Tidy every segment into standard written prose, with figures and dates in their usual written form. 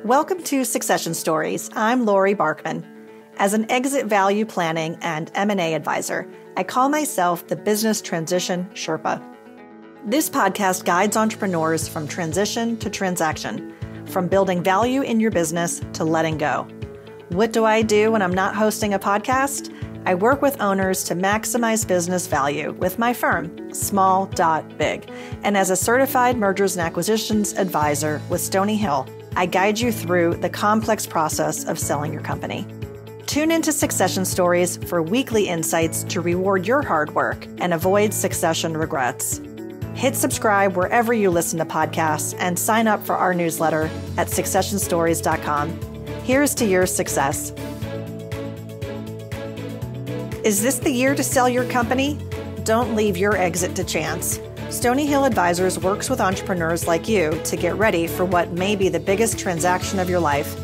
Welcome to Succession Stories. I'm Laurie Barkman. As an exit value planning and M&A advisor, I call myself the Business Transition Sherpa. This podcast guides entrepreneurs from transition to transaction, from building value in your business to letting go. What do I do when I'm not hosting a podcast? I work with owners to maximize business value with my firm, Small.Big. And as a certified mergers and acquisitions advisor with Stony Hill, I guide you through the complex process of selling your company. Tune into Succession Stories for weekly insights to reward your hard work and avoid succession regrets. Hit subscribe wherever you listen to podcasts and sign up for our newsletter at successionstories.com. Here's to your success. Is this the year to sell your company? Don't leave your exit to chance. Stony Hill Advisors works with entrepreneurs like you to get ready for what may be the biggest transaction of your life.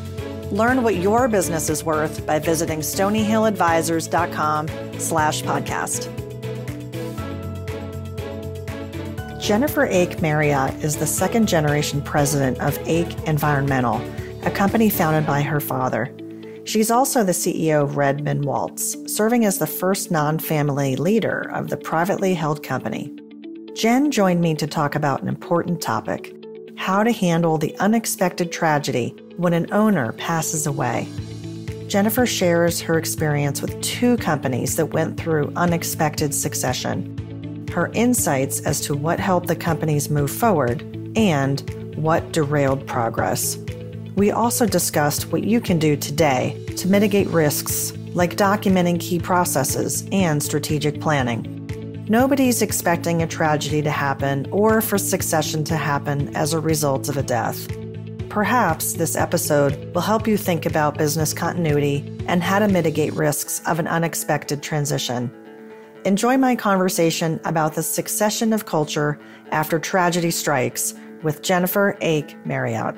Learn what your business is worth by visiting stonyhilladvisors.com/podcast. Jennifer Ake Marriott is the second generation president of Ake Environmental, a company founded by her father. She's also the CEO of Redmond Waltz, serving as the first non-family leader of the privately held company. Jenn joined me to talk about an important topic: how to handle the unexpected tragedy when an owner passes away. Jennifer shares her experience with two companies that went through unexpected succession, her insights as to what helped the companies move forward, and what derailed progress. We also discussed what you can do today to mitigate risks, like documenting key processes and strategic planning. Nobody's expecting a tragedy to happen or for succession to happen as a result of a death. Perhaps this episode will help you think about business continuity and how to mitigate risks of an unexpected transition. Enjoy my conversation about the succession of culture after tragedy strikes with Jennifer Ake Marriott.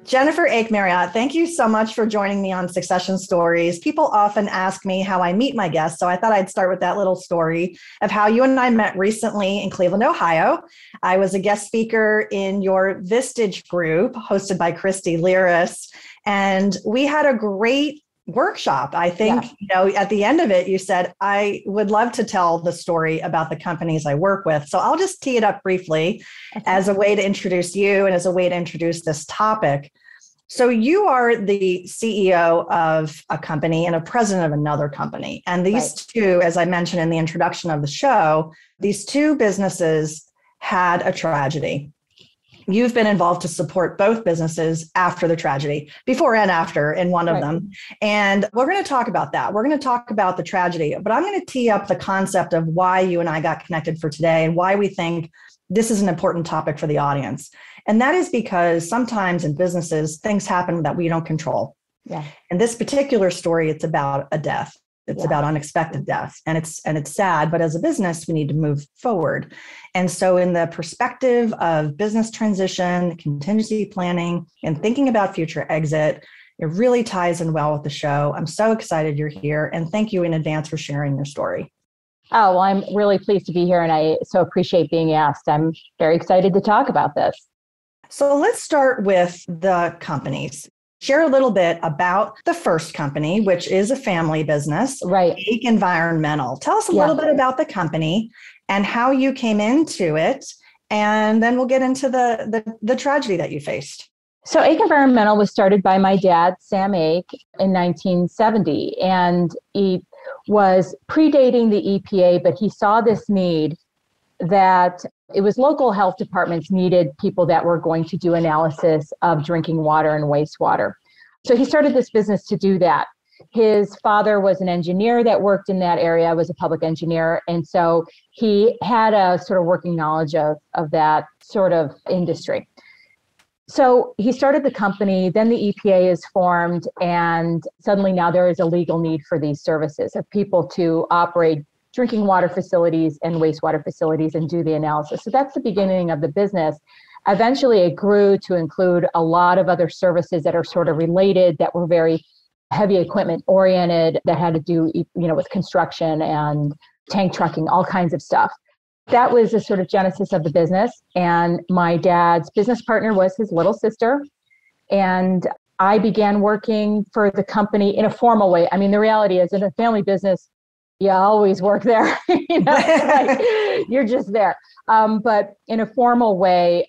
Jennifer Ake Marriott, thank you so much for joining me on Succession Stories. People often ask me how I meet my guests, so I thought I'd start with that little story of how you and I met recently in Cleveland, Ohio. I was a guest speaker in your Vistage group hosted by Christy Liris, and we had a great workshop. I think, at the end of it, you said, I would love to tell the story about the companies I work with. So I'll just tee it up briefly as a way to introduce you and as a way to introduce this topic. So you are the CEO of a company and a president of another company. And these two, as I mentioned in the introduction of the show, these two businesses had a tragedy. You've been involved to support both businesses after the tragedy, before and after in one of them. And we're going to talk about that. We're going to talk about the tragedy, but I'm going to tee up the concept of why you and I got connected for today and why we think this is an important topic for the audience. And that is because sometimes in businesses, things happen that we don't control. In this particular story, it's about a death. It's about unexpected death, and it's sad, but as a business, we need to move forward. And so in the perspective of business transition, contingency planning, and thinking about future exit, it really ties in well with the show. I'm so excited you're here, and thank you in advance for sharing your story. Oh, well, I'm really pleased to be here, and I so appreciate being asked. I'm very excited to talk about this. So let's start with the companies. Share a little bit about the first company, which is a family business, Ake Environmental. Tell us a little bit about the company and how you came into it, and then we'll get into the tragedy that you faced. So Ake Environmental was started by my dad, Sam Ake, in 1970, and he was predating the EPA, but he saw this need that it was local health departments needed people that were going to do analysis of drinking water and wastewater. So he started this business to do that. His father was an engineer that worked in that area, was a public engineer. And so he had a sort of working knowledge of that sort of industry. So he started the company, then the EPA is formed, and suddenly now there is a legal need for these services of people to operate drinking water facilities and wastewater facilities and do the analysis. So that's the beginning of the business. Eventually, it grew to include a lot of other services that are sort of related, that were very heavy equipment oriented, that had to do, with construction and tank trucking, all kinds of stuff. that was the sort of genesis of the business. And my dad's business partner was his little sister. And I began working for the company in a formal way. I mean, the reality is in a family business, you always work there. You're just there. But in a formal way,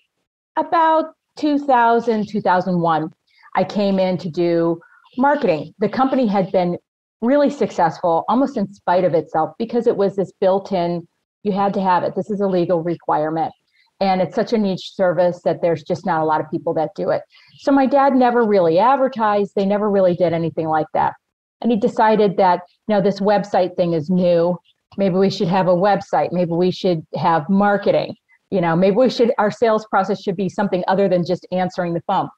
about 2000, 2001, I came in to do marketing. The company had been really successful, almost in spite of itself, because it was this built-in, you had to have it. This is a legal requirement. And it's such a niche service that there's just not a lot of people that do it. So my dad never really advertised. They never really did anything like that. And he decided that, this website thing is new. Maybe we should have a website. Maybe we should have marketing. Maybe our sales process should be something other than just answering the phone.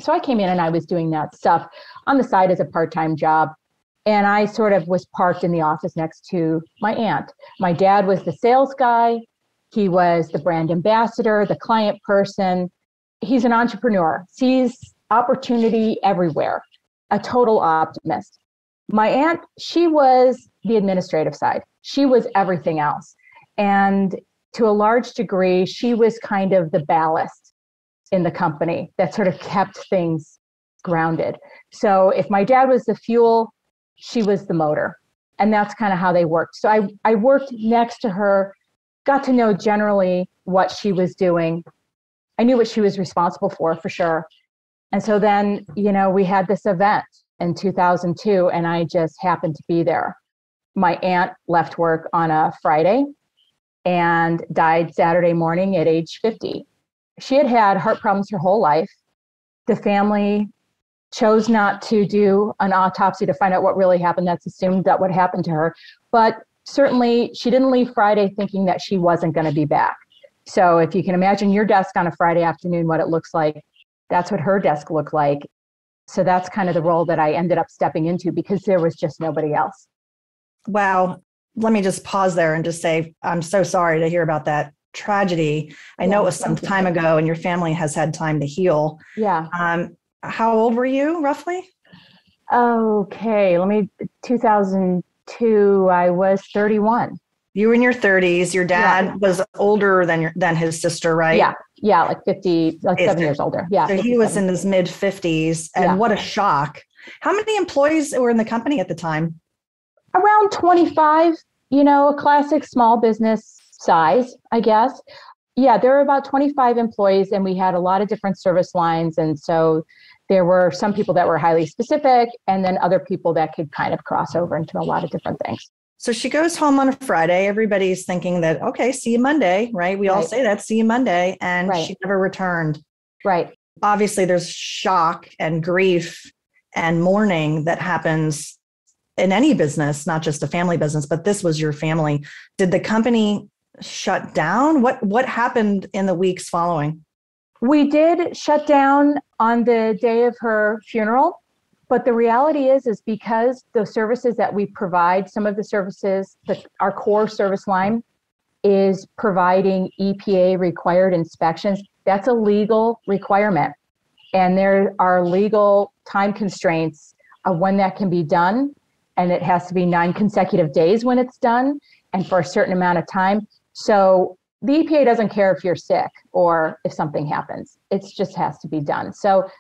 So I came in and I was doing that stuff on the side as a part-time job. And I sort of was parked in the office next to my aunt. My dad was the sales guy. He was the brand ambassador, the client person. He's an entrepreneur, sees opportunity everywhere, a total optimist. My aunt, she was the administrative side. She was everything else. And to a large degree, she was kind of the ballast in the company that sort of kept things grounded. So if my dad was the fuel, she was the motor. And that's kind of how they worked. So I worked next to her, got to know generally what she was doing. I knew what she was responsible for sure. And so then, we had this event in 2002, and I just happened to be there. My aunt left work on a Friday and died Saturday morning at age 50. She had had heart problems her whole life. The family chose not to do an autopsy to find out what really happened. That's assumed that what happened to her. But certainly she didn't leave Friday thinking that she wasn't going to be back. So if you can imagine your desk on a Friday afternoon, what it looks like, that's what her desk looked like. So that's kind of the role that I ended up stepping into because there was just nobody else. Wow. Let me just pause there and just say, I'm so sorry to hear about that tragedy. I know it was some time ago and your family has had time to heal. Yeah. How old were you roughly? Okay. 2002, I was 31. You were in your 30s. Your dad was older than his sister, right? Yeah. Yeah. Like 50, like 7 years older. Yeah. So he was in his mid 50s and what a shock. How many employees were in the company at the time? Around 25, a classic small business size, I guess. Yeah, there were about 25 employees and we had a lot of different service lines. And so there were some people that were highly specific and then other people that could kind of cross over into a lot of different things. So she goes home on a Friday. Everybody's thinking that, okay, see you Monday, right? We all say that, see you Monday. And she never returned. Right. Obviously, there's shock and grief and mourning that happens in any business, not just a family business, but this was your family. Did the company shut down? What happened in the weeks following? We did shut down on the day of her funeral, but the reality is because the services that we provide, some of the services, our core service line is providing EPA required inspections. That's a legal requirement. And there are legal time constraints of when that can be done. And it has to be 9 consecutive days when it's done and for a certain amount of time. So the EPA doesn't care if you're sick or if something happens. It just has to be done. So,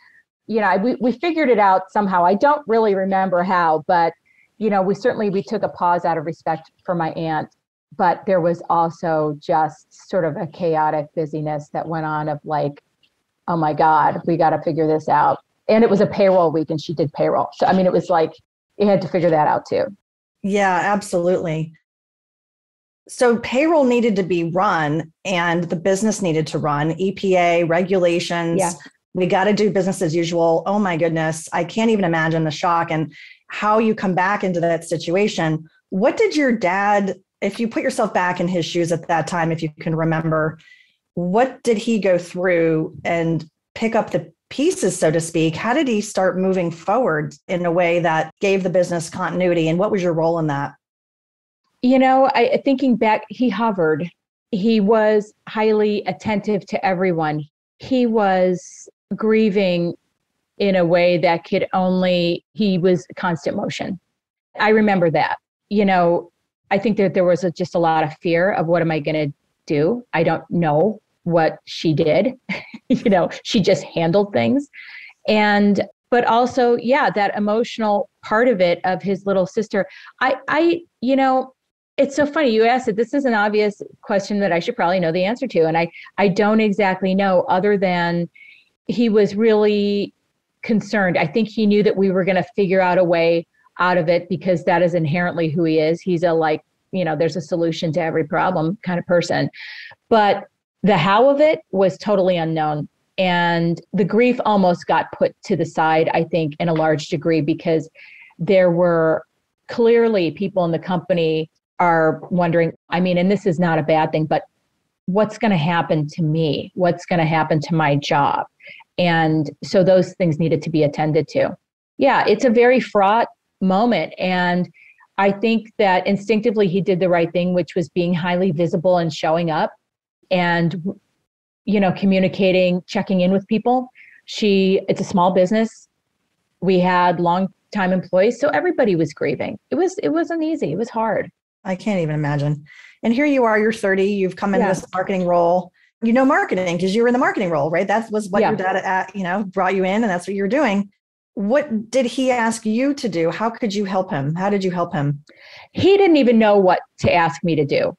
we figured it out somehow. I don't really remember how, but, we took a pause out of respect for my aunt. But there was also just sort of a chaotic busyness that went on of like, oh my God, we got to figure this out. And it was a payroll week and she did payroll. So, it was like, you had to figure that out too. Yeah, absolutely. So payroll needed to be run and the business needed to run. EPA regulations. Yeah. We got to do business as usual. Oh my goodness. I can't even imagine the shock and how you come back into that situation. What did your dad, if you put yourself back in his shoes at that time, if you can remember, what did he go through and pick up the pieces, so to speak? How did he start moving forward in a way that gave the business continuity? And what was your role in that? Thinking back, he hovered. He was highly attentive to everyone. He was grieving in a way that he was constant motion. I remember that. I think that there was just a lot of fear of what am I going to do? I don't know what she did. She just handled things. But also, yeah, that emotional part of it, of his little sister. It's so funny. You asked it. This is an obvious question that I should probably know the answer to. And I don't exactly know, other than he was really concerned. I think he knew that we were going to figure out a way out of it, because that is inherently who he is. He's there's a solution to every problem kind of person. But the how of it was totally unknown. And the grief almost got put to the side, I think, in a large degree, because there were clearly people in the company are wondering, and this is not a bad thing, but what's going to happen to me? What's going to happen to my job? And so those things needed to be attended to. Yeah, it's a very fraught moment. And I think that instinctively he did the right thing, which was being highly visible and showing up and, communicating, checking in with people. It's a small business. We had long-time employees, so everybody was grieving. It wasn't easy. It was hard. I can't even imagine. And here you are, you're 30, you've come into this marketing role. You know marketing because you were in the marketing role, right? That was what your dad, brought you in, and that's what you're doing. What did he ask you to do? How could you help him? How did you help him? He didn't even know what to ask me to do.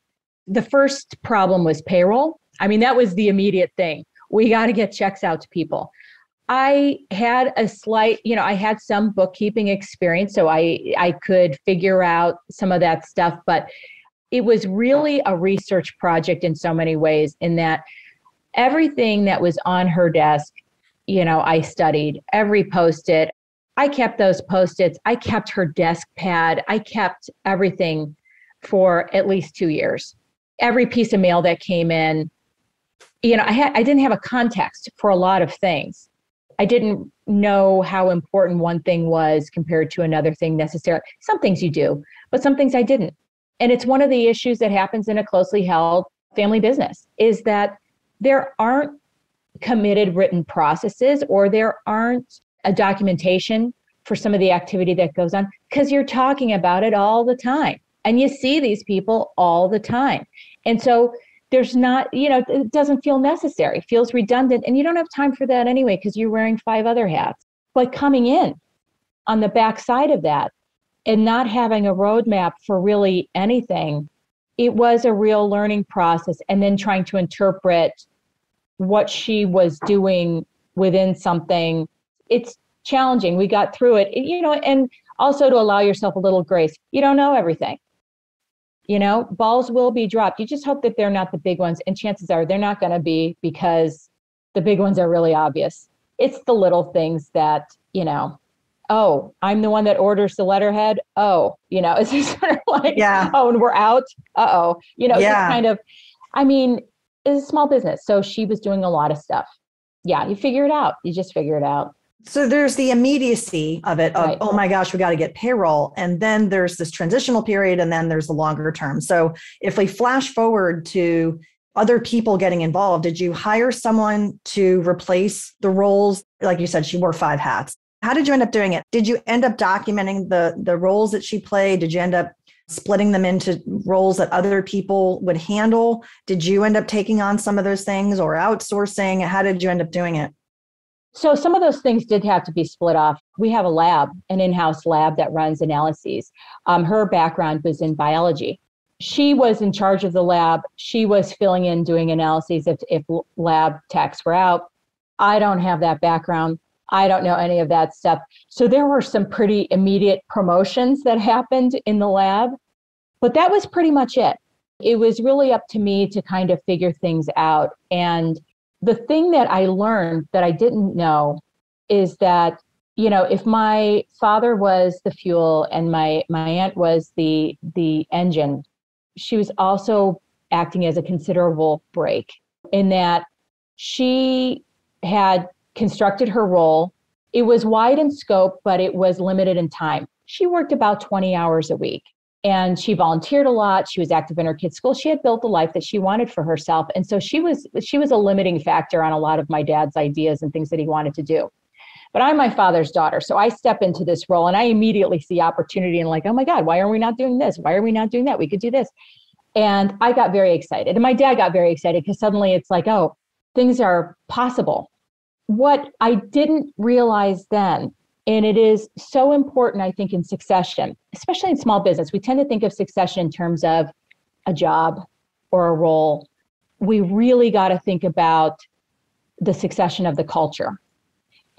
The first problem was payroll. That was the immediate thing. We got to get checks out to people. I had I had some bookkeeping experience, so I could figure out some of that stuff, but it was really a research project in so many ways, in that everything that was on her desk, I studied every Post-it. I kept those Post-its. I kept her desk pad. I kept everything for at least 2 years. Every piece of mail that came in, I didn't have a context for a lot of things. I didn't know how important one thing was compared to another thing necessarily. Some things you do, but some things I didn't. And it's one of the issues that happens in a closely held family business, is that there aren't committed written processes, or there aren't a documentation for some of the activity that goes on, because you're talking about it all the time and you see these people all the time. And so there's not, it doesn't feel necessary, it feels redundant, and you don't have time for that anyway, because you're wearing 5 other hats. But coming in on the backside of that and not having a roadmap for really anything, it was a real learning process. And then trying to interpret what she was doing within something, it's challenging. We got through it, and also to allow yourself a little grace. You don't know everything. Balls will be dropped. You just hope that they're not the big ones. And chances are they're not going to be, because the big ones are really obvious. It's the little things that, oh, I'm the one that orders the letterhead. Oh, it's just sort of like, oh, and we're out. Uh-oh. Just kind of, it's a small business. So she was doing a lot of stuff. Yeah, you figure it out. You just figure it out. So there's the immediacy of it, of, right. Oh my gosh, we got to get payroll. And then there's this transitional period, and then there's the longer term. So if we flash forward to other people getting involved, did you hire someone to replace the roles? Like you said, she wore 5 hats. How did you end up doing it? Did you end up documenting the roles that she played? Did you end up splitting them into roles that other people would handle? Did you end up taking on some of those things, or outsourcing? How did you end up doing it? So some of those things did have to be split off. We have a lab, an in-house lab that runs analyses. Her background was in biology. She was in charge of the lab. She was filling in, doing analyses if lab techs were out. I don't have that background. I don't know any of that stuff. So there were some pretty immediate promotions that happened in the lab, but that was pretty much it. It was really up to me to kind of figure things out. And the thing that I learned that I didn't know is that, if my father was the fuel and my aunt was the engine, she was also acting as a considerable brake, in that she had constructed her role. It was wide in scope, but it was limited in time. She worked about 20 hours a week. And she volunteered a lot. She was active in her kids' school. She had built the life that she wanted for herself. And so she was a limiting factor on a lot of my dad's ideas and things that he wanted to do. But I'm my father's daughter. So I step into this role and I immediately see opportunity and like, oh my God, why are we not doing this? Why are we not doing that? We could do this. And I got very excited. And my dad got very excited because suddenly it's like, oh, things are possible. What I didn't realize then, and it is so important, I think, in succession, especially in small business, we tend to think of succession in terms of a job or a role. We really got to think about the succession of the culture.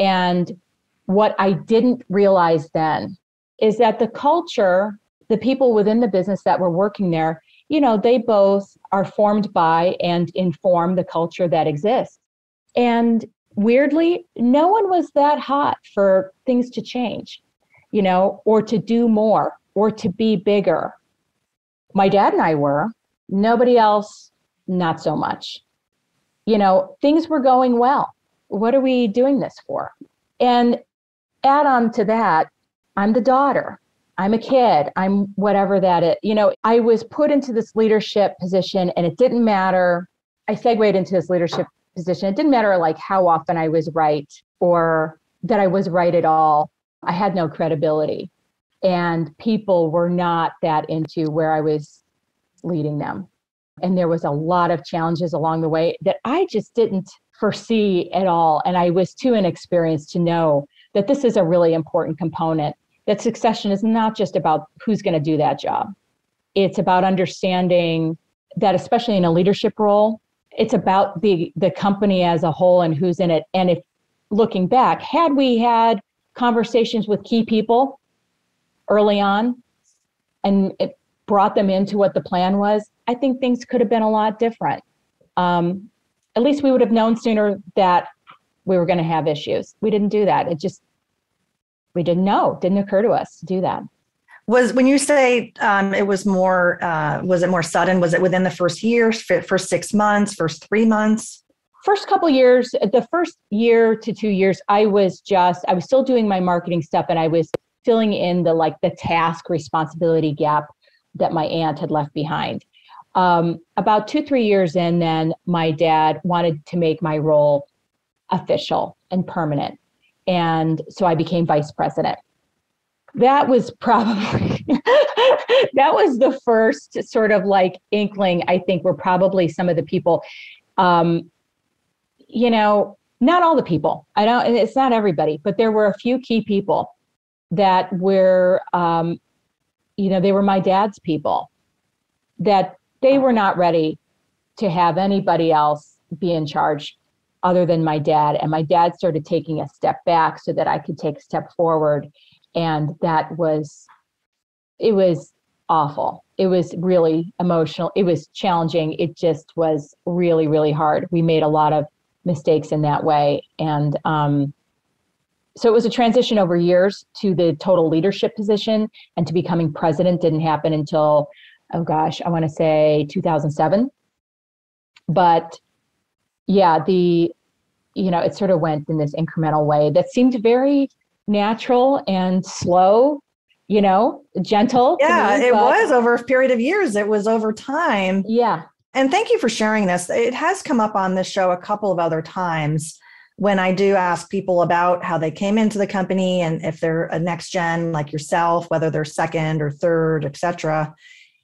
And what I didn't realize then is that the culture, the people within the business that were working there, they both are formed by and inform the culture that exists. And weirdly, no one was that hot for things to change, or to do more or to be bigger. My dad and I were, nobody else, not so much. Things were going well. What are we doing this for? And add on to that, I'm the daughter. I'm a kid. I'm whatever that is. I was put into this leadership position and it didn't matter. I segued into this leadership position. It didn't matter like how often I was right or that I was right at all. I had no credibility and people were not that into where I was leading them. And there was a lot of challenges along the way that I just didn't foresee at all. And I was too inexperienced to know that this is a really important component, that succession is not just about who's going to do that job. It's about understanding that, especially in a leadership role, it's about the company as a whole and who's in it. And if looking back, had we had conversations with key people early on and it brought them into what the plan was, I think things could have been a lot different. At least we would have known sooner that we were going to have issues. We didn't do that. We didn't know. It didn't occur to us to do that. When you say it was more, was it more sudden? Was it within the first year, first 6 months, first 3 months? First couple of years, the first year to 2 years, I was still doing my marketing stuff and I was filling in the task responsibility gap that my aunt had left behind. About 2-3 years in, then my dad wanted to make my role official and permanent. And so I became vice president. That was probably, that was the first sort of inkling, I think, were probably some of the people, not all the people, and it's not everybody, but there were a few key people that were, they were my dad's people, that they were not ready to have anybody else be in charge other than my dad. And my dad started taking a step back so that I could take a step forward. And it was awful. It was really emotional. It was challenging. It just was really, really hard. We made a lot of mistakes in that way. And so it was a transition over years to the total leadership position, and to becoming president didn't happen until, I want to say 2007. But yeah, it sort of went in this incremental way that seemed very natural and slow, gentle. Yeah, it was over a period of years. It was over time. Yeah. And thank you for sharing this. It has come up on this show a couple of other times when I do ask people about how they came into the company and if they're a next gen like yourself, whether they're second or third, et cetera.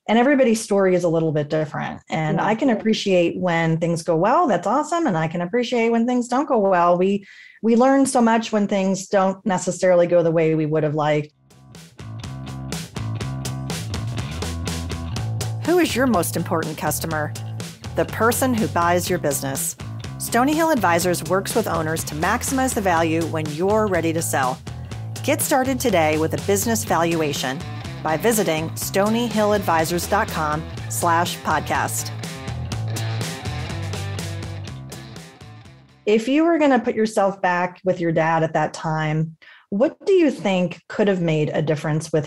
And everybody's story is a little bit different. And yeah. I can appreciate when things go well. That's awesome. And I can appreciate when things don't go well. We learn so much when things don't necessarily go the way we would have liked. Who is your most important customer? The person who buys your business. Stony Hill Advisors works with owners to maximize the value when you're ready to sell. Get started today with a business valuation by visiting stonyhilladvisors.com/podcast. If you were going to put yourself back with your dad at that time, what do you think could have made a difference with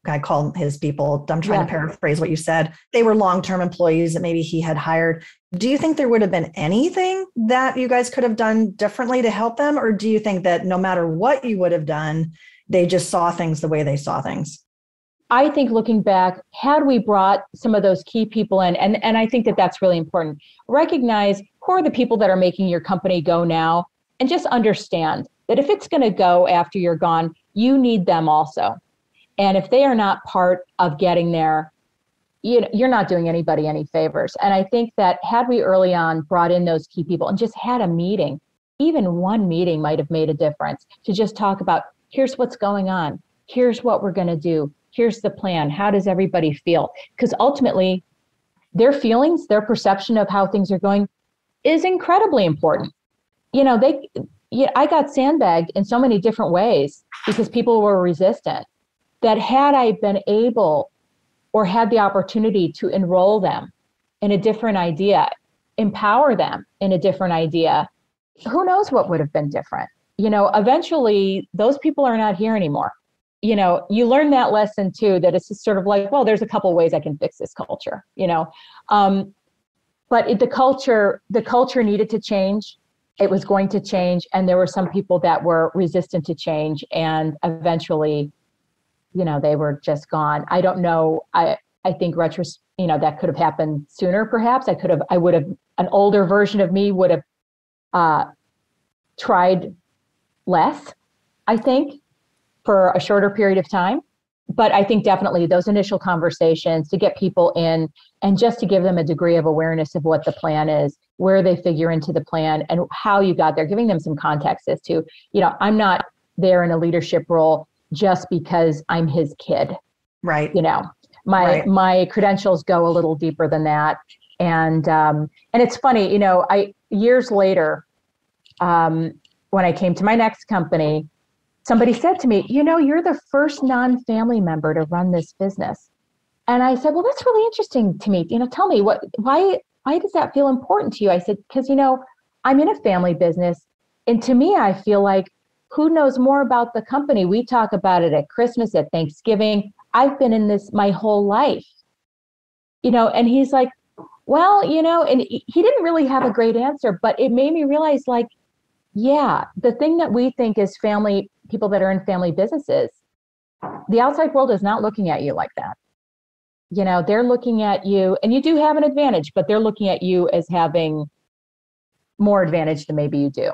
I call his people? I'm trying to paraphrase what you said. They were long-term employees that maybe he had hired. Do you think there would have been anything that you guys could have done differently to help them? Or do you think that no matter what you would have done, they just saw things the way they saw things? I think looking back, had we brought some of those key people in, and I think that that's really important, recognize who are the people that are making your company go now, and just understand that if it's going to go after you're gone, you need them also. And if they are not part of getting there, you're not doing anybody any favors. And I think that had we early on brought in those key people and just had a meeting, even one meeting might have made a difference to just talk about, here's what's going on. Here's what we're going to do. Here's the plan. How does everybody feel? Because ultimately, their feelings, their perception of how things are going is incredibly important. I got sandbagged in so many different ways because people were resistant, that had I been able or had the opportunity to enroll them in a different idea, empower them in a different idea, who knows what would have been different? Eventually those people are not here anymore. You learn that lesson too, that it's just sort of like, well, there's a couple of ways I can fix this culture, but the culture needed to change. It was going to change. And there were some people that were resistant to change. And eventually, they were just gone. I don't know. I think that could have happened sooner, perhaps. An older version of me would have tried less, I think, for a shorter period of time. But I think definitely those initial conversations to get people in and just to give them a degree of awareness of what the plan is, where they figure into the plan and how you got there, giving them some context as to, I'm not there in a leadership role just because I'm his kid. Right. My credentials go a little deeper than that. And it's funny, years later, when I came to my next company, somebody said to me, you're the first non-family member to run this business. And I said, well, that's really interesting to me. Tell me why does that feel important to you? I said, because, I'm in a family business. And to me, I feel like, who knows more about the company? We talk about it at Christmas, at Thanksgiving. I've been in this my whole life, and he's like, well, and he didn't really have a great answer, but it made me realize, like, yeah, the thing that we think is family, people that are in family businesses, the outside world is not looking at you like that. They're looking at you, and you do have an advantage, but they're looking at you as having more advantage than maybe you do.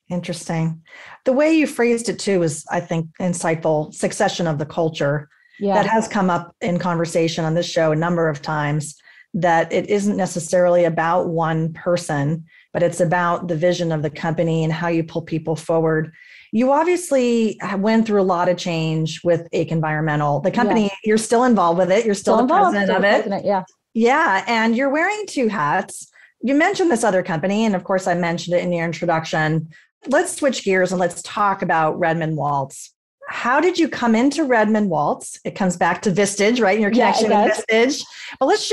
Interesting. The way you phrased it too is, I think, insightful. Succession of the culture. Yeah. That has come up in conversation on this show a number of times, that it isn't necessarily about one person, but it's about the vision of the company and how you pull people forward. You obviously went through a lot of change with Ake Environmental. The company, yeah. You're still involved with it. You're still the president of it. Yeah. Yeah. And you're wearing two hats. You mentioned this other company. And of course, I mentioned it in your introduction. Let's switch gears and let's talk about Redmond Waltz. How did you come into Redmond Waltz? It comes back to Vistage, right? And your connection with Vistage. But let's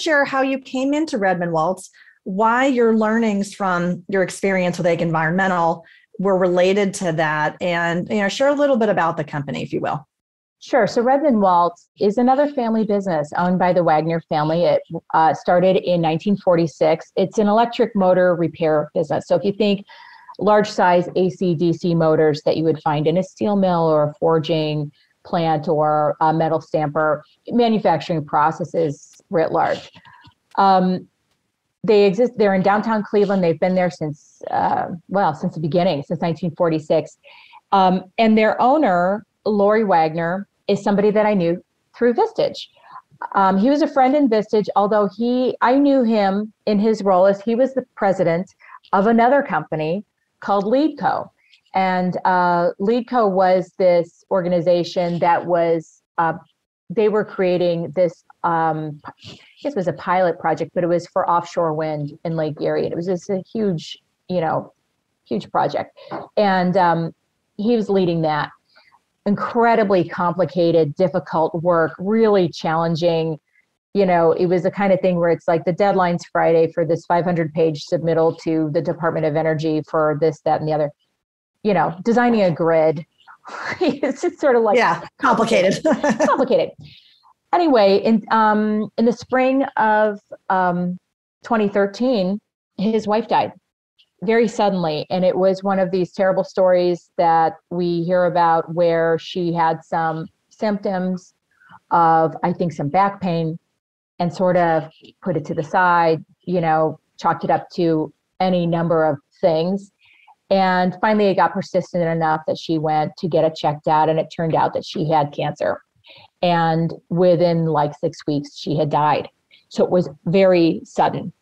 share how you came into Redmond Waltz, why your learnings from your experience with Ake Environmental were related to that, and share a little bit about the company, if you will. Sure. So Redmond Waltz is another family business owned by the Wagner family. It started in 1946. It's an electric motor repair business. So if you think large size AC, DC motors that you would find in a steel mill or a forging plant or a metal stamper, manufacturing processes writ large. They exist. They're in downtown Cleveland. They've been there since the beginning, since 1946. And their owner, Laurie Wagner, is somebody that I knew through Vistage. He was a friend in Vistage, although I knew him in his role as he was the president of another company called LeadCo. And LeadCo was this organization that was, they were creating this, I guess it was a pilot project, but it was for offshore wind in Lake Erie. And it was just a huge project. And he was leading that. Incredibly complicated, difficult work, really challenging. It was the kind of thing where it's like the deadline's Friday for this 500-page submittal to the Department of Energy for this, that, and the other. Designing a grid. It's just sort of like complicated. Complicated. Anyway, in the spring of 2013, his wife died very suddenly. And it was one of these terrible stories that we hear about where she had some symptoms of, I think, some back pain and sort of put it to the side, chalked it up to any number of things. And finally, it got persistent enough that she went to get it checked out, and it turned out that she had cancer. And within like 6 weeks, she had died. So it was very sudden.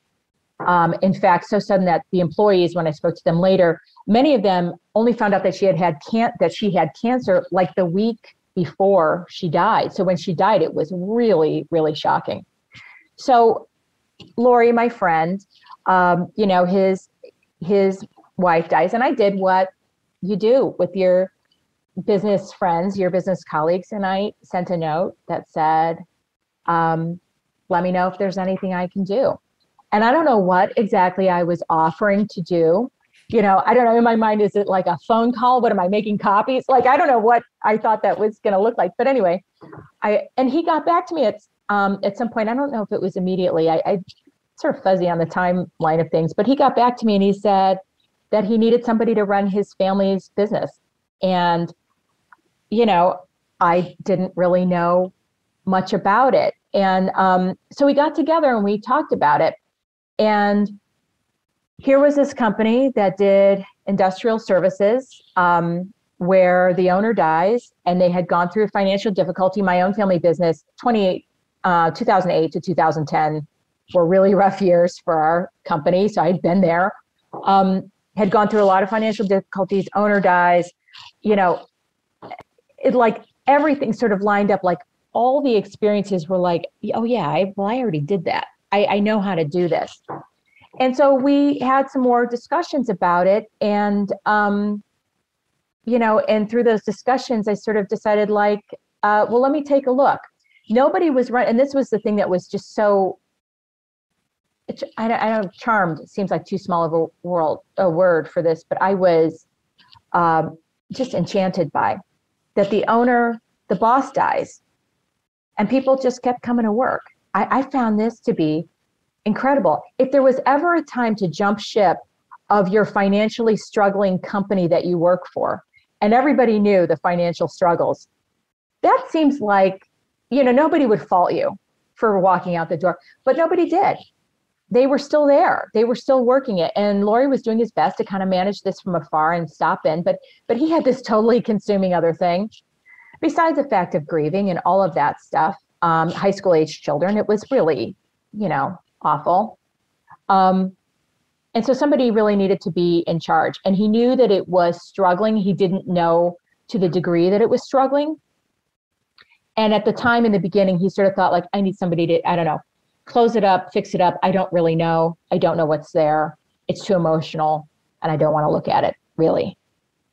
In fact, so sudden that the employees, when I spoke to them later, many of them only found out that she had cancer like the week before she died. So when she died, it was really, really shocking. So Laurie, my friend, his wife dies, and I did what you do with your business friends, your business colleagues, and I sent a note that said, let me know if there's anything I can do. And I don't know what exactly I was offering to do. I don't know, in my mind, is it like a phone call? What am I making copies? Like, I don't know what I thought that was going to look like. But anyway, and he got back to me at some point. I don't know if it was immediately. I sort of fuzzy on the timeline of things, but he got back to me and he said that he needed somebody to run his family's business. And, I didn't really know much about it. And so we got together and we talked about it. And here was this company that did industrial services, where the owner dies, and they had gone through financial difficulty. My own family business, 2008 to 2010 were really rough years for our company. So I'd been there, had gone through a lot of financial difficulties. Owner dies, it like everything sort of lined up. Like all the experiences were like, oh yeah, I already did that. I know how to do this. And so we had some more discussions about it. And, and through those discussions, I sort of decided like, well, let me take a look. Nobody was running. And this was the thing that was just so, I don't charmed, seems like too small of a word for this, but I was just enchanted by that the owner, the boss dies, and people just kept coming to work. I found this to be incredible. If there was ever a time to jump ship of your financially struggling company that you work for, and everybody knew the financial struggles, that seems like, nobody would fault you for walking out the door, but nobody did. They were still there. They were still working it. And Laurie was doing his best to kind of manage this from afar and stop in, but he had this totally consuming other thing. Besides the fact of grieving and all of that stuff, high school age children, it was really, awful. And so somebody really needed to be in charge, and he knew that it was struggling. He didn't know to the degree that it was struggling. And at the time in the beginning, he sort of thought like, I need somebody to, I don't know, close it up, fix it up. I don't really know. I don't know what's there. It's too emotional and I don't want to look at it really.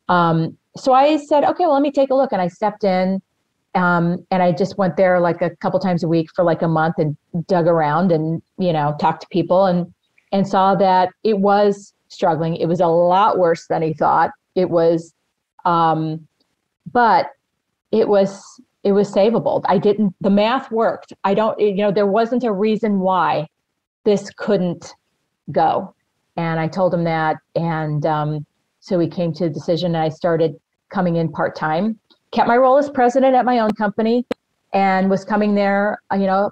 So I said, okay, well, let me take a look. And I stepped in, and I just went there like a couple times a week for like a month and dug around and, talked to people and saw that it was struggling. It was a lot worse than he thought it was. But it was savable. The math worked. There wasn't a reason why this couldn't go. And I told him that. And so we came to a decision, and I started coming in part-time, kept my role as president at my own company, and was coming there,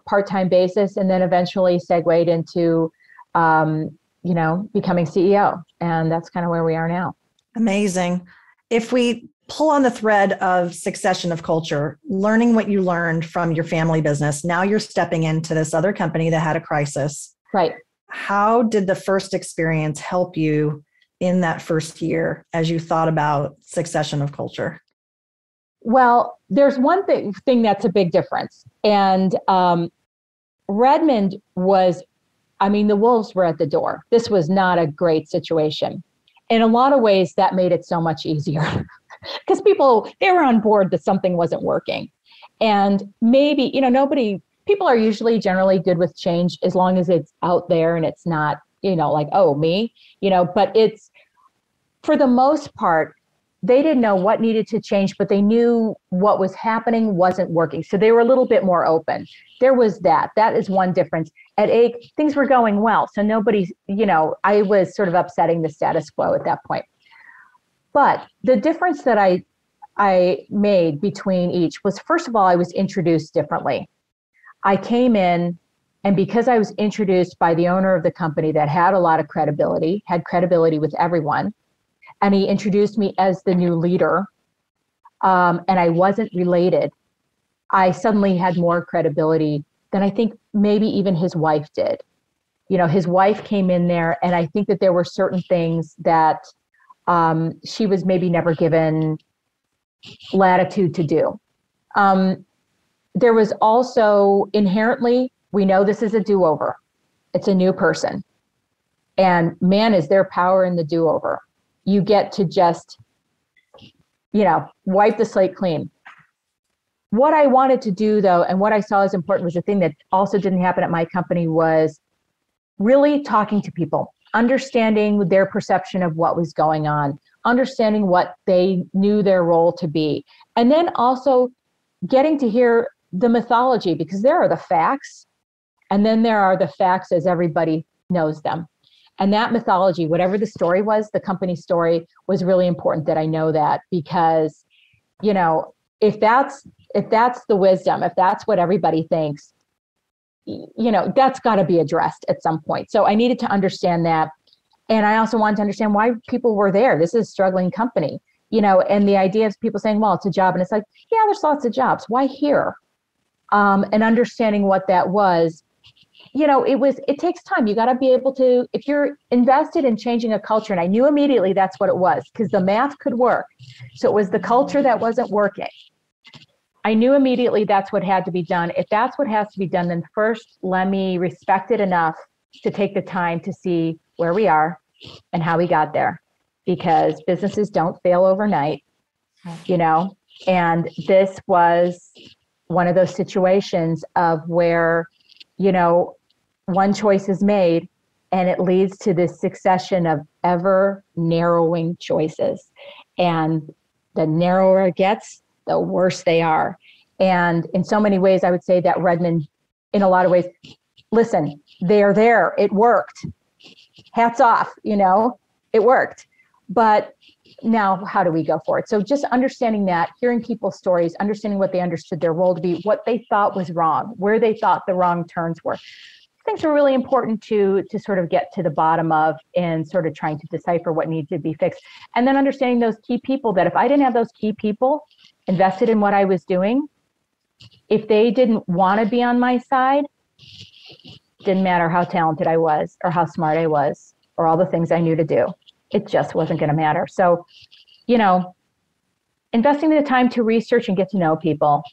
part-time basis, and then eventually segued into, becoming CEO. And that's kind of where we are now. Amazing. If we pull on the thread of succession of culture, learning what you learned from your family business, now you're stepping into this other company that had a crisis. Right. How did the first experience help you in that first year as you thought about succession of culture? Well, there's one thing that's a big difference. And Redmond was, the wolves were at the door. This was not a great situation. In a lot of ways, that made it so much easier because they were on board that something wasn't working. And maybe, people are usually generally good with change as long as it's out there and it's not, like, oh, me, but it's, for the most part, they didn't know what needed to change, but they knew what was happening wasn't working. So they were a little bit more open. There was that. That is one difference. At Ake, things were going well. So nobody, I was sort of upsetting the status quo at that point. But the difference that I made between each was, first of all, I was introduced differently. I came in, and because I was introduced by the owner of the company that had a lot of credibility, had credibility with everyone, and he introduced me as the new leader, and I wasn't related, I suddenly had more credibility than I think maybe even his wife did. His wife came in there, and I think that there were certain things that she was maybe never given latitude to do. There was also inherently, we know this is a do-over. It's a new person. And man, is there power in the do-over. You get to just, wipe the slate clean. What I wanted to do, though, and what I saw as important, was the thing that also didn't happen at my company, was really talking to people, understanding their perception of what was going on, understanding what they knew their role to be, and then also getting to hear the mythology, because there are the facts, and then there are the facts as everybody knows them. And that mythology, whatever the story was, the company story, was really important that I know that, because, if that's the wisdom, if that's what everybody thinks, that's got to be addressed at some point. So I needed to understand that. And I also wanted to understand why people were there. This is a struggling company, and the idea of people saying, well, it's a job. And it's like, yeah, there's lots of jobs. Why here? And understanding what that was, it takes time. You got to be able to, if you're invested in changing a culture, and I knew immediately that's what it was, because the math could work. So it was the culture that wasn't working. I knew immediately that's what had to be done. If that's what has to be done, then first let me respect it enough to take the time to see where we are and how we got there, because businesses don't fail overnight, and this was one of those situations of where, one choice is made and it leads to this succession of ever narrowing choices. And the narrower it gets, the worse they are. And in so many ways, I would say that Redmond, in a lot of ways, listen, they're there. It worked. Hats off, it worked. But now how do we go forward? So just understanding that, hearing people's stories, understanding what they understood their role to be, what they thought was wrong, where they thought the wrong turns were. Things are really important to sort of get to the bottom of, and sort of trying to decipher what needs to be fixed. And then understanding those key people, that if I didn't have those key people invested in what I was doing, if they didn't want to be on my side, didn't matter how talented I was or how smart I was or all the things I knew to do. It just wasn't going to matter. So, investing the time to research and get to know people,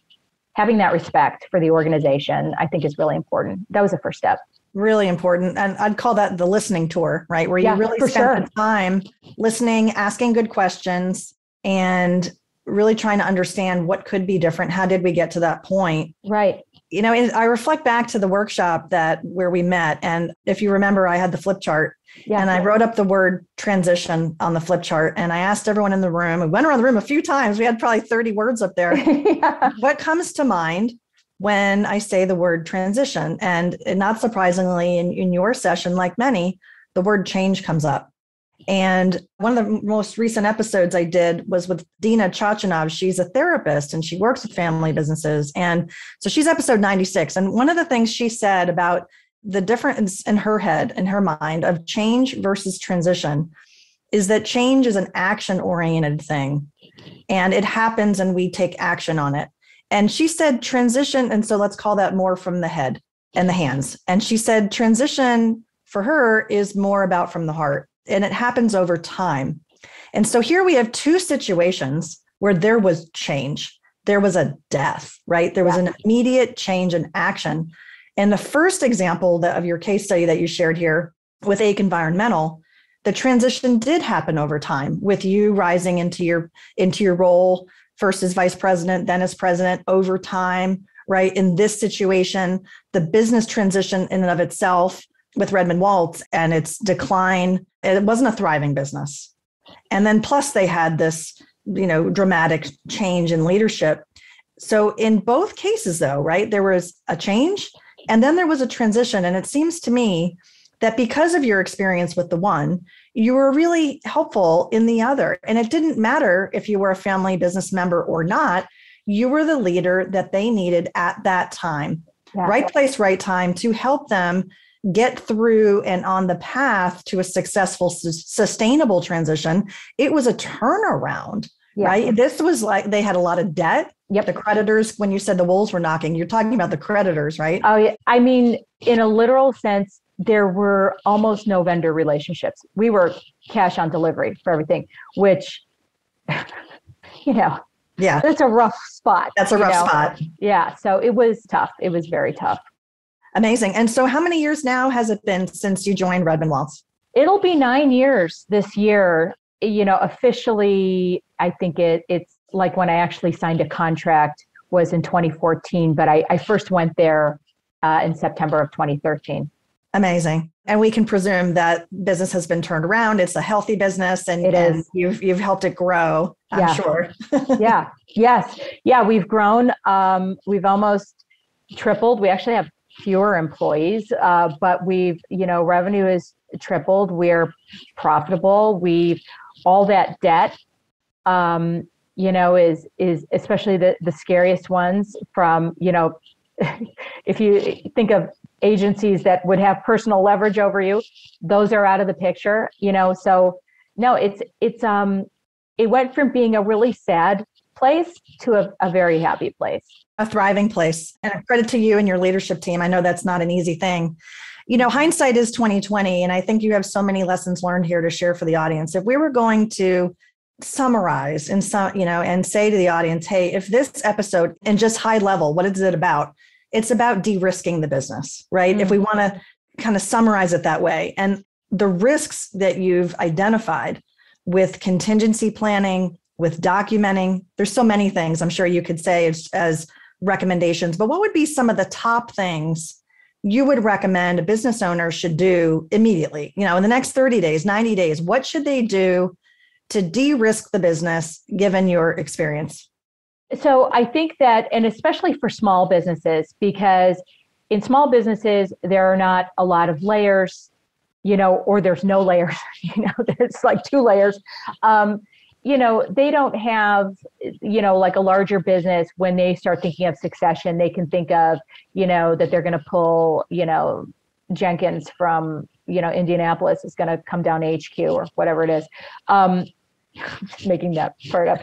having that respect for the organization, I think is really important. That was the first step. Really important. And I'd call that the listening tour, right? Where you really spend the time listening, asking good questions, and really trying to understand what could be different. How did we get to that point? Right. I reflect back to the workshop where we met. And if you remember, I had the flip chart. And I wrote up the word transition on the flip chart, and I asked everyone in the room. We went around the room a few times. We had probably 30 words up there. What comes to mind when I say the word transition? And not surprisingly, in your session, like many, the word change comes up. And one of the most recent episodes I did was with Dina Chachanov. She's a therapist and she works with family businesses. And so she's episode 96. And one of the things she said about the difference in her head, in her mind, of change versus transition is that change is an action-oriented thing. And it happens and we take action on it. And she said transition, and so let's call that more from the head and the hands. And she said transition for her is more about from the heart, and it happens over time. And so here we have two situations where there was change. There was a death, right? There was an immediate change in action. And the first example of your case study that you shared here with Ake Environmental, the transition did happen over time, with you rising into your role first as vice president, then as president over time, right? In this situation, the business transition in and of itself with Redmond Waltz and its decline, it wasn't a thriving business. And then plus they had this, dramatic change in leadership. So in both cases though, right, there was a change and then there was a transition. And it seems to me that because of your experience with the one, you were really helpful in the other. And it didn't matter if you were a family business member or not, you were the leader that they needed at that time. Right place, right time to help them get through and on the path to a successful, sustainable transition, it was a turnaround, right? This was like they had a lot of debt. Yep. The creditors, when you said the wolves were knocking, you're talking about the creditors, right? Oh, yeah. I mean, in a literal sense, there were almost no vendor relationships. We were cash on delivery for everything, which, yeah, that's a rough spot. That's a rough spot. Yeah. So it was tough. It was very tough. Amazing. And so how many years now has it been since you joined Redmond Waltz? It'll be 9 years this year. Officially, I think it's like when I actually signed a contract was in 2014, but I first went there in September of 2013. Amazing. And we can presume that business has been turned around. It's a healthy business and you've helped it grow, I'm sure. Yeah. Yes. Yeah. We've grown. We've almost tripled. We actually have fewer employees, but revenue is tripled. We're profitable. All that debt, is especially the scariest ones from, if you think of agencies that would have personal leverage over you, those are out of the picture, so no, it went from being a really sad place to a very happy place. A thriving place. And a credit to you and your leadership team. I know that's not an easy thing. Hindsight is 2020. And I think you have so many lessons learned here to share for the audience. If we were going to summarize and say to the audience, hey, if this episode in just high level, what is it about? It's about de-risking the business, right? If we want to kind of summarize it that way. And the risks that you've identified with contingency planning, with documenting, there's so many things I'm sure you could say as recommendations, but what would be some of the top things you would recommend a business owner should do immediately? In the next 30 days, 90 days, what should they do to de-risk the business given your experience? So I think that, and especially for small businesses, because in small businesses, there are not a lot of layers, or there's no layers, there's like 2 layers. They don't have, like a larger business. When they start thinking of succession, they can think of, that they're going to pull, Jenkins from, Indianapolis is going to come down to HQ or whatever it is. Just making that part up.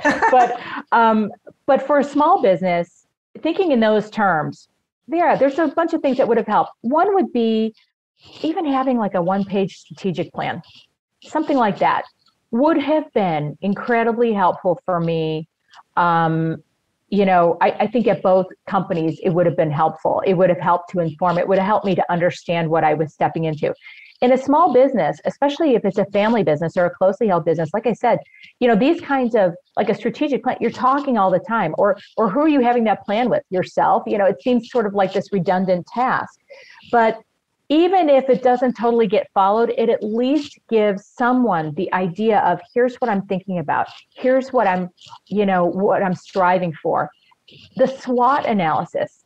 But for a small business, thinking in those terms, there's a bunch of things that would have helped. One would be even having like a 1-page strategic plan, something like that would have been incredibly helpful for me. I think at both companies, it would have been helpful. It would have helped to inform. It would have helped me to understand what I was stepping into. In a small business, especially if it's a family business or a closely held business, like I said, these kinds of like a strategic plan, you're talking all the time, or who are you having that plan with? Yourself? It seems sort of like this redundant task. But even if it doesn't totally get followed, it at least gives someone the idea of here's what I'm thinking about. Here's what I'm striving for. The SWOT analysis.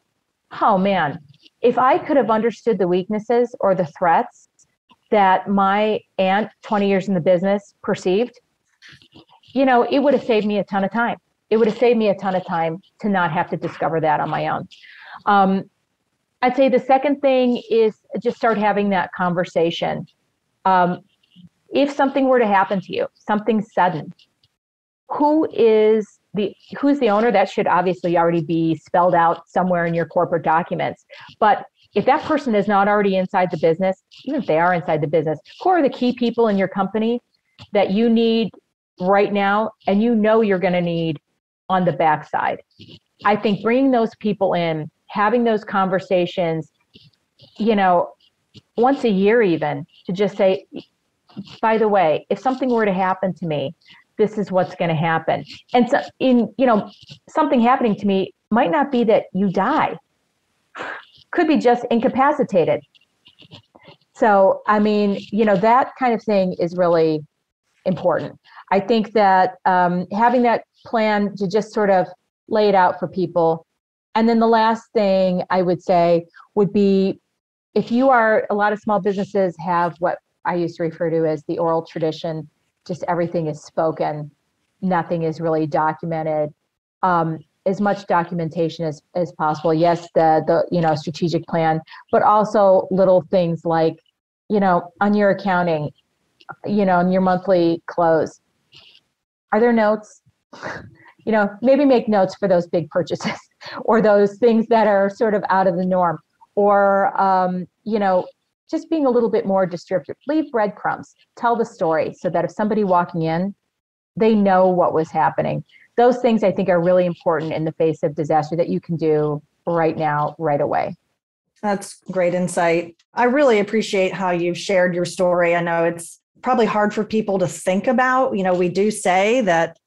Oh man, if I could have understood the weaknesses or the threats that my aunt, 20 years in the business, perceived, it would have saved me a ton of time. It would have saved me a ton of time to not have to discover that on my own. I'd say the second thing is just start having that conversation. If something were to happen to you, something sudden, who's the owner? That should obviously already be spelled out somewhere in your corporate documents. But if that person is not already inside the business, even if they are inside the business, who are the key people in your company that you need right now and you're going to need on the backside? I think bringing those people in, having those conversations, once a year even, to just say, by the way, if something were to happen to me, this is what's going to happen. And so something happening to me might not be that you die. Could be just incapacitated. So, that kind of thing is really important. I think that having that plan to just sort of lay it out for people. And then the last thing I would say would be, a lot of small businesses have what I used to refer to as the oral tradition, just everything is spoken, nothing is really documented. as much documentation as possible. Yes, the strategic plan, but also little things like, on your accounting, on your monthly close, are there notes? Maybe make notes for those big purchases or those things that are sort of out of the norm, or, just being a little bit more descriptive. Leave breadcrumbs, tell the story so that if somebody walking in, they know what was happening. Those things I think are really important in the face of disaster that you can do right now, right away. That's great insight. I really appreciate how you've shared your story. I know it's probably hard for people to think about. We do say that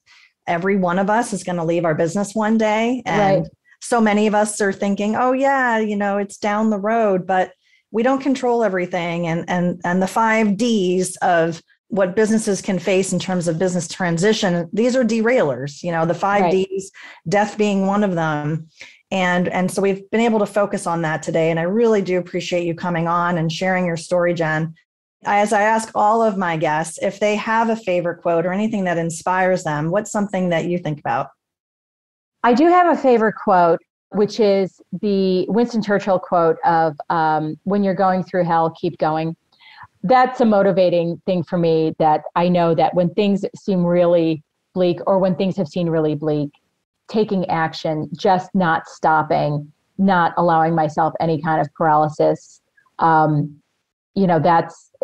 every one of us is going to leave our business one day. And right. So many of us are thinking, oh yeah, it's down the road, but we don't control everything. And the 5 Ds of what businesses can face in terms of business transition, these are derailers, the 5 right. Ds, death being one of them. And so we've been able to focus on that today. And I really do appreciate you coming on and sharing your story, Jenn. As I ask all of my guests, if they have a favorite quote or anything that inspires them, what's something that you think about? I do have a favorite quote, which is the Winston Churchill quote of, when you're going through hell, keep going. That's a motivating thing for me, that I know that when things seem really bleak or when things have seemed really bleak, taking action, just not stopping, not allowing myself any kind of paralysis,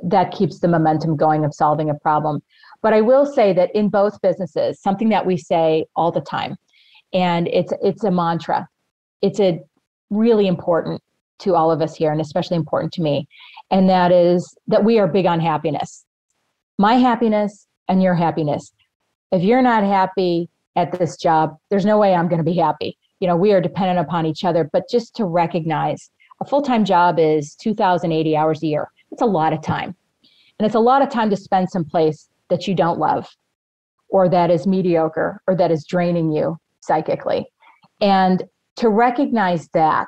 that keeps the momentum going of solving a problem. But I will say that in both businesses, something that we say all the time, and it's a mantra. It's a really important to all of us here, and especially important to me. And that is that we are big on happiness. My happiness and your happiness. If you're not happy at this job, there's no way I'm going to be happy. We are dependent upon each other, but just to recognize a full-time job is 2,080 hours a year. It's a lot of time. And it's a lot of time to spend someplace that you don't love, or that is mediocre, or that is draining you psychically. And to recognize that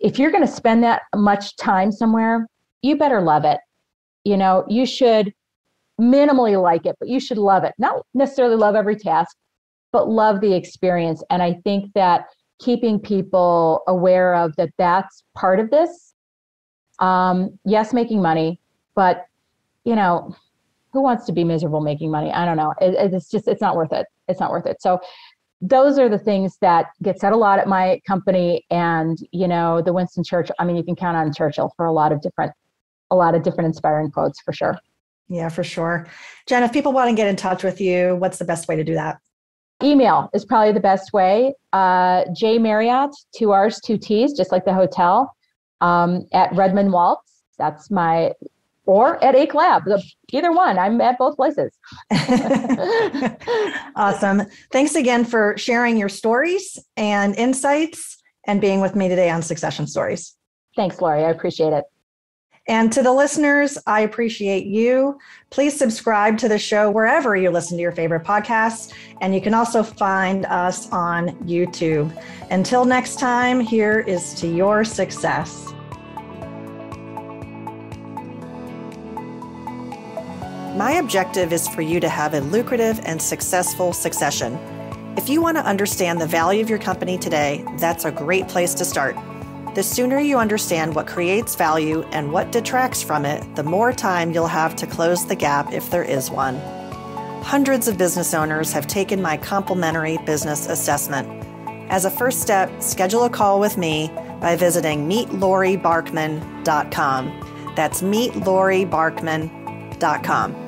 if you're going to spend that much time somewhere, you better love it. You should minimally like it, but you should love it. Not necessarily love every task, but love the experience. And I think that keeping people aware of that's part of this. Yes, making money, but who wants to be miserable making money? I don't know. It's not worth it. It's not worth it. So those are the things that get said a lot at my company. And, the Winston Churchill, you can count on Churchill for a lot of different inspiring quotes for sure. Yeah, for sure. Jenn, if people want to get in touch with you, what's the best way to do that? Email is probably the best way. J Marriott, 2 R's, 2 T's, just like the hotel, at Redmond Waltz. That's or at Ake Lab, either one. I'm at both places. Awesome. Thanks again for sharing your stories and insights and being with me today on Succession Stories. Thanks, Laurie. I appreciate it. And to the listeners, I appreciate you. Please subscribe to the show wherever you listen to your favorite podcasts. And you can also find us on YouTube. Until next time, here is to your success. My objective is for you to have a lucrative and successful succession. If you want to understand the value of your company today, that's a great place to start. The sooner you understand what creates value and what detracts from it, the more time you'll have to close the gap if there is one. Hundreds of business owners have taken my complimentary business assessment. As a first step, schedule a call with me by visiting meetlaurie.barkman.com. That's meetlaurie.barkman.com.